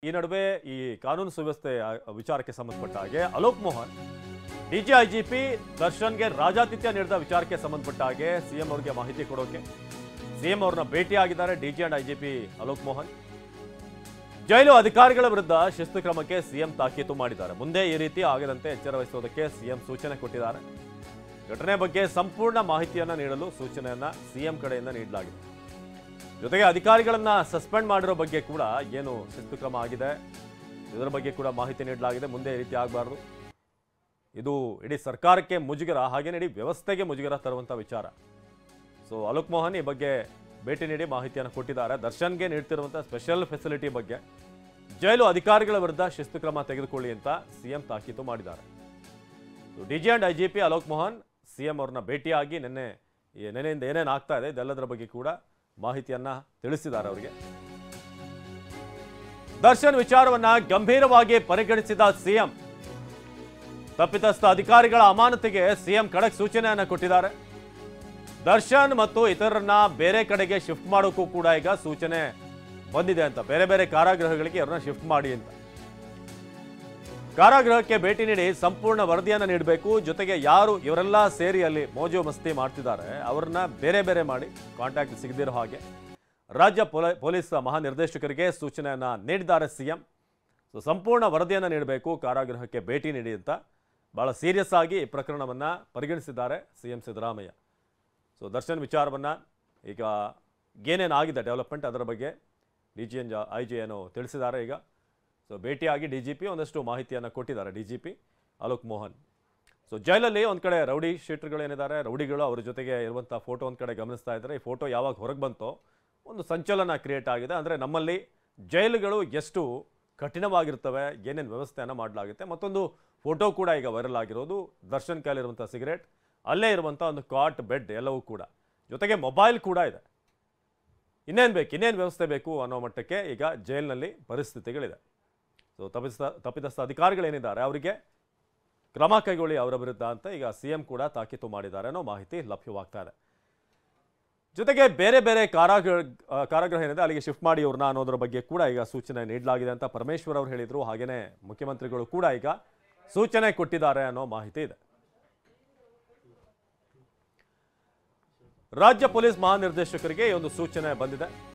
ಈ ನಡುವೆ ಈ ಕಾನೂನು ಸುವ್ಯವಸ್ಥೆ ವಿಚಾರಕ್ಕೆ ಸಂಬಂಧಪಟ್ಟ ಹಾಗೆ ಅಲೋಕ್ ಮೋಹನ್ ಡಿಜಿಐಜಿಪಿ ದರ್ಶನ್ಗೆ ರಾಜಾತಿಥ್ಯ ನೀಡಿದ ವಿಚಾರಕ್ಕೆ ಸಂಬಂಧಪಟ್ಟ ಹಾಗೆ ಸಿಎಂ ಅವರಿಗೆ ಮಾಹಿತಿ ಕೊಡೋಕೆ ಸಿಎಂ ಅವರನ್ನ ಭೇಟಿಯಾಗಿದ್ದಾರೆ DG and IGP Alok Mohan. Jail ಅಧಿಕಾರಿಗಳ ವಿರುದ್ಧ ಶಿಸ್ತು ಕ್ರಮಕ್ಕೆ ಸಿಎಂ ತಾಕೀತು ಮಾಡಿದ್ದಾರೆ. ಮುಂದೆ ಈ ರೀತಿ ಆಗದಂತೆ ಎಚ್ಚರ ವಹಿಸುವುದಕ್ಕೆ ಸಿಎಂ ಸೂಚನೆ ಕೊಟ್ಟಿದ್ದಾರೆ. ಘಟನೆ ಬಗ್ಗೆ ಸಂಪೂರ್ಣ ಮಾಹಿತಿಯನ್ನ ನೀಡಲು ಸೂಚನೆಯನ್ನ ಸಿಎಂ ಕಡೆಯಿಂದ ನೀಡಲಾಗಿದೆ. ಜೊತೆಗೆ ಅಧಿಕಾರಿಗಳನ್ನ ಸಸ್ಪೆಂಡ್ ಮಾಡಿರೋ ಬಗ್ಗೆ ಕೂಡ ಏನು ಶಿಸ್ತು ಕ್ರಮ ಆಗಿದೆ ಇದರ ಬಗ್ಗೆ ಕೂಡ ಮಾಹಿತಿ ನೀಡಲಾಗಿದೆ. ಮುಂದೆ ಈ ರೀತಿ ಆಗಬಾರ್ದು, ಇದು ಇಡೀ ಸರ್ಕಾರಕ್ಕೆ ಮುಜುಗರ, ಹಾಗೇನೇ ಇಡೀ ವ್ಯವಸ್ಥೆಗೆ ಮುಜುಗರ ತರುವಂಥ ವಿಚಾರ. ಸೊ ಅಲೋಕ್ ಮೋಹನ್ ಈ ಬಗ್ಗೆ ಭೇಟಿ ನೀಡಿ ಮಾಹಿತಿಯನ್ನು ಕೊಟ್ಟಿದ್ದಾರೆ. ದರ್ಶನ್ಗೆ ನೀಡ್ತಿರುವಂಥ ಸ್ಪೆಷಲ್ ಫೆಸಿಲಿಟಿ ಬಗ್ಗೆ ಜೈಲು ಅಧಿಕಾರಿಗಳ ವಿರುದ್ಧ ಶಿಸ್ತು ಕ್ರಮ ತೆಗೆದುಕೊಳ್ಳಿ ಅಂತ ಸಿಎಂ ತಾಕೀತು ಮಾಡಿದ್ದಾರೆ. DG and IGP Alok Mohan CM ಅವ್ರನ್ನ ಭೇಟಿಯಾಗಿ ನೆನೆಯಿಂದ ಏನೇನು ಆಗ್ತಾ ಇದೆ ಇದೆಲ್ಲದರ ಬಗ್ಗೆ ಕೂಡ ಮಾಹಿತಿಯನ್ನ ತಿಳಿಸಿದ್ದಾರೆ ಅವರಿಗೆ. ದರ್ಶನ್ ವಿಚಾರವನ್ನ ಗಂಭೀರವಾಗಿ ಪರಿಗಣಿಸಿದ ಸಿಎಂ ತಪ್ಪಿತಸ್ಥ ಅಧಿಕಾರಿಗಳ ಅಮಾನತಿಗೆ ಸಿಎಂ ಖಡಕ್ ಸೂಚನೆಯನ್ನ ಕೊಟ್ಟಿದ್ದಾರೆ. ದರ್ಶನ್ ಮತ್ತು ಇತರರನ್ನ ಬೇರೆ ಕಡೆಗೆ ಶಿಫ್ಟ್ ಮಾಡೋಕ್ಕೂ ಕೂಡ ಈಗ ಸೂಚನೆ ಬಂದಿದೆ ಅಂತ, ಬೇರೆ ಬೇರೆ ಕಾರಾಗೃಹಗಳಿಗೆ ಇವರನ್ನ ಶಿಫ್ಟ್ ಮಾಡಿ ಅಂತ. ಕಾರಾಗೃಹಕ್ಕೆ ಭೇಟಿ ನೀಡಿ ಸಂಪೂರ್ಣ ವರದಿಯನ್ನ ನೀಡಬೇಕು. ಜೊತೆಗೆ ಯಾರು ಇವರೆಲ್ಲ ಸೇರಿ ಅಲ್ಲಿ ಮೋಜು ಮಸ್ತಿ ಮಾಡ್ತಿದ್ದಾರೆ ಅವರನ್ನ ಬೇರೆ ಬೇರೆ ಮಾಡಿ ಕಾಂಟ್ಯಾಕ್ಟ್ ಸಿಗದಿರೋ ಹಾಗೆ ರಾಜ್ಯ ಪೊಲೀಸ್ ಮಹಾನಿರ್ದೇಶಕರಿಗೆ ಸೂಚನೆಯನ್ನ ನೀಡಿದ್ದಾರೆ ಸಿಎಂ. ಸೊ ಸಂಪೂರ್ಣ ವರದಿಯನ್ನ ನೀಡಬೇಕು, ಕಾರಾಗೃಹಕ್ಕೆ ಭೇಟಿ ನೀಡಿ ಅಂತ ಬಹಳ ಸೀರಿಯಸ್ ಆಗಿ ಈ ಪ್ರಕರಣವನ್ನ ಪರಿಗಣಿಸಿದ್ದಾರೆ ಸಿಎಂ ಸಿದ್ದರಾಮಯ್ಯ. ಸೊ ದರ್ಶನ್ ವಿಚಾರವನ್ನ ಈಗ ಏನೇನಾಗಿದೆ ಡೆವಲಪ್ಮೆಂಟ್ ಅದರ ಬಗ್ಗೆ ಡಿಜಿ ಐಜಿ ಏನು ತಿಳಿಸಿದ್ದಾರೆ ಈಗ. ಸೊ ಭೇಟಿಯಾಗಿ ಡಿಜಿಪಿ ಒಂದಷ್ಟು ಮಾಹಿತಿಯನ್ನು ಕೊಟ್ಟಿದ್ದಾರೆ ಡಿಜಿಪಿ ಅಲೋಕ್ ಮೋಹನ್. ಸೊ ಜೈಲಲ್ಲಿ ಒಂದು ಕಡೆ ರೌಡಿ ಶೀಟರ್ಗಳೇನಿದ್ದಾರೆ, ರೌಡಿಗಳು ಅವ್ರ ಜೊತೆಗೆ ಇರುವಂಥ ಫೋಟೋ ಒಂದು ಕಡೆ ಗಮನಿಸ್ತಾ ಇದ್ದಾರೆ. ಈ ಫೋಟೋ ಯಾವಾಗ ಹೊರಗೆ ಬಂತೋ ಒಂದು ಸಂಚಲನ ಕ್ರಿಯೇಟ್ ಆಗಿದೆ. ಅಂದರೆ ನಮ್ಮಲ್ಲಿ ಜೈಲುಗಳು ಎಷ್ಟು ಕಠಿಣವಾಗಿರ್ತವೆ, ಏನೇನು ವ್ಯವಸ್ಥೆಯನ್ನು ಮಾಡಲಾಗುತ್ತೆ. ಮತ್ತೊಂದು ಫೋಟೋ ಕೂಡ ಈಗ ವೈರಲ್ ಆಗಿರೋದು ದರ್ಶನ್ ಕೈಲಿರುವಂಥ ಸಿಗರೇಟ್, ಅಲ್ಲೇ ಇರುವಂಥ ಒಂದು ಕಾಟ್, ಬೆಡ್ ಎಲ್ಲವೂ ಕೂಡ, ಜೊತೆಗೆ ಮೊಬೈಲ್ ಕೂಡ ಇದೆ. ಇನ್ನೇನು ವ್ಯವಸ್ಥೆ ಬೇಕು ಅನ್ನೋ ಮಟ್ಟಕ್ಕೆ ಈಗ ಜೈಲಿನಲ್ಲಿ ಪರಿಸ್ಥಿತಿಗಳಿದೆ. ಸೊ ತಪ್ಪಿತಸ್ಥ ಅಧಿಕಾರಿಗಳೇನಿದ್ದಾರೆ ಅವರಿಗೆ ಕ್ರಮ ಕೈಗೊಳ್ಳಿ ಅವರ ವಿರುದ್ಧ ಅಂತ ಈಗ ಸಿಎಂ ಕೂಡ ತಾಕೀತು ಮಾಡಿದ್ದಾರೆ ಅನ್ನೋ ಮಾಹಿತಿ ಲಭ್ಯವಾಗ್ತಾ ಇದೆ. ಜೊತೆಗೆ ಬೇರೆ ಬೇರೆ ಕಾರಾಗೃಹ ಏನಿದೆ ಅಲ್ಲಿಗೆ ಶಿಫ್ಟ್ ಮಾಡಿ ಇವ್ರನ್ನ ಅನ್ನೋದ್ರ ಬಗ್ಗೆ ಕೂಡ ಈಗ ಸೂಚನೆ ನೀಡಲಾಗಿದೆ ಅಂತ ಪರಮೇಶ್ವರ್ ಅವರು ಹೇಳಿದರು. ಹಾಗೇನೆ ಮುಖ್ಯಮಂತ್ರಿಗಳು ಕೂಡ ಈಗ ಸೂಚನೆ ಕೊಟ್ಟಿದ್ದಾರೆ ಅನ್ನೋ ಮಾಹಿತಿ ಇದೆ. ರಾಜ್ಯ ಪೊಲೀಸ್ ಮಹಾನಿರ್ದೇಶಕರಿಗೆ ಈ ಒಂದು ಸೂಚನೆ ಬಂದಿದೆ.